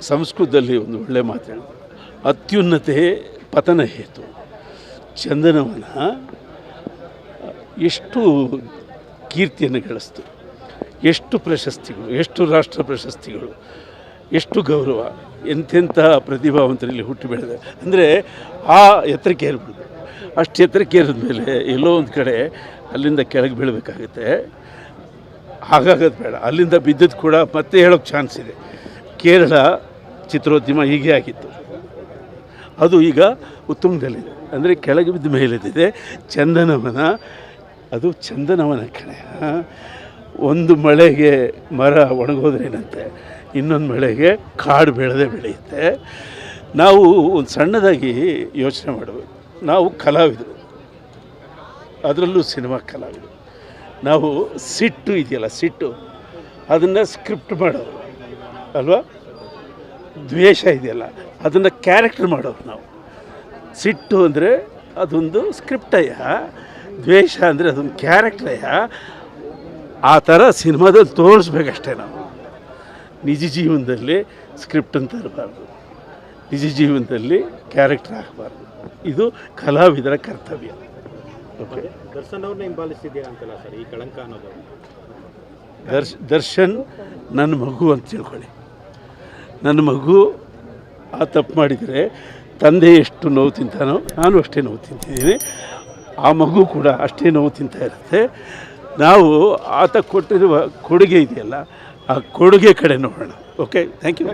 ಸಂಸ್ಕೃತದಲ್ಲಿ ಒಂದು ಒಳ್ಳೆ ಮಾತು ಹೇಳಿ, ಅತ್ಯುನ್ನತೆ ಪತನ ಹೇತು. ಚಂದನವನ ಎಷ್ಟು ಕೀರ್ತಿಯನ್ನು ಗಳಿಸ್ತು, ಎಷ್ಟು ಪ್ರಶಸ್ತಿಗಳು, ಎಷ್ಟು ರಾಷ್ಟ್ರ ಪ್ರಶಸ್ತಿಗಳು, ಎಷ್ಟು ಗೌರವ, ಎಂತೆಂಥ ಪ್ರತಿಭಾವಂತರಲ್ಲಿ ಹುಟ್ಟಿ ಬೆಳೆದ. ಅಂದರೆ ಆ ಎತ್ತರಕ್ಕೆ ಏರ್ಬೋದು. ಅಷ್ಟು ಎತ್ತರಕ್ಕೆ ಏರಿದ ಮೇಲೆ ಎಲ್ಲೋ ಒಂದು ಕಡೆ ಅಲ್ಲಿಂದ ಕೆಳಗೆ ಬೀಳಬೇಕಾಗುತ್ತೆ. ಹಾಗಾಗೋದು ಬೇಡ. ಅಲ್ಲಿಂದ ಬಿದ್ದದ್ದು ಕೂಡ ಮತ್ತೆ ಹೇಳೋಕ್ಕೆ ಚಾನ್ಸ್ ಇದೆ. ಕೇರಳ ಚಿತ್ರೋದ್ಯಮ ಹೀಗೆ ಆಗಿತ್ತು, ಅದು ಈಗ ಉತ್ತುಂಗದಲ್ಲಿದೆ. ಅಂದರೆ ಕೆಳಗೆ ಬಿದ್ದ ಮೇಲಿದೆ. ಚಂದನವನ, ಅದು ಚಂದನವನ ಕಡೆ. ಒಂದು ಮಳೆಗೆ ಮರ ಒಣಗೋದ್ರೇನಂತೆ, ಇನ್ನೊಂದು ಮಳೆಗೆ ಕಾಡು ಬೆಳೆಯುತ್ತೆ. ನಾವು ಒಂದು ಸಣ್ಣದಾಗಿ ಯೋಚನೆ ಮಾಡಬೇಕು. ನಾವು ಕಲಾವಿದರು, ಅದರಲ್ಲೂ ಸಿನಿಮಾ ಕಲಾವಿದರು. ನಾವು ಸಿಟ್ಟು ಇದೆಯಲ್ಲ, ಸಿಟ್ಟು ಅದನ್ನು ಸ್ಕ್ರಿಪ್ಟ್ ಮಾಡೋರು ಅಲ್ವಾ. ದ್ವೇಷ ಇದೆಯಲ್ಲ, ಅದನ್ನು ಕ್ಯಾರೆಕ್ಟರ್ ಮಾಡೋರು ನಾವು. ಸಿಟ್ಟು ಅಂದರೆ ಅದೊಂದು ಸ್ಕ್ರಿಪ್ಟಯ್ಯ, ದ್ವೇಷ ಅಂದರೆ ಅದೊಂದು ಕ್ಯಾರೆಕ್ಟರಯ್ಯ. ಆ ಥರ ಸಿನಿಮಾದಲ್ಲಿ ತೋರಿಸ್ಬೇಕಷ್ಟೇ ನಾವು. ನಿಜ ಜೀವನದಲ್ಲಿ ಸ್ಕ್ರಿಪ್ಟ್ ಅಂತ ಇರಬಾರ್ದು, ನಿಜ ಜೀವನದಲ್ಲಿ ಕ್ಯಾರೆಕ್ಟರ್ ಆಗಬಾರ್ದು. ಇದು ಕಲಾವಿದರ ಕರ್ತವ್ಯ. ಓಕೆ, ದರ್ಶನ್ ಅವ್ರನ್ನ ಹಿಂಬಾಲಿಸಿದ್ದೀರಾ ಅಂತಲ್ಲ ಸರ್ ಈ ಕಳಂಕ ಅನ್ನೋದು? ದರ್ಶನ್ ನನ್ನ ಮಗು ಅಂತ ತಿಳ್ಕೊಳ್ಳಿ. ನನ್ನ ಮಗು ಆ ತಪ್ಪು ಮಾಡಿದರೆ ತಂದೆ ಎಷ್ಟು ನೋವು ತಿಂತಾನೋ ನಾನು ಅಷ್ಟೇ ನೋವು ತಿಂತಿದ್ದೀನಿ. ಆ ಮಗು ಕೂಡ ಅಷ್ಟೇ ನೋವು ತಿಂತಾ ಇರುತ್ತೆ. ನಾವು ಆತ ಕೊಟ್ಟಿರುವ ಕೊಡುಗೆ ಇದೆಯಲ್ಲ, ಆ ಕೊಡುಗೆ ಕಡೆ ನೋಡೋಣ. Okay, thank you.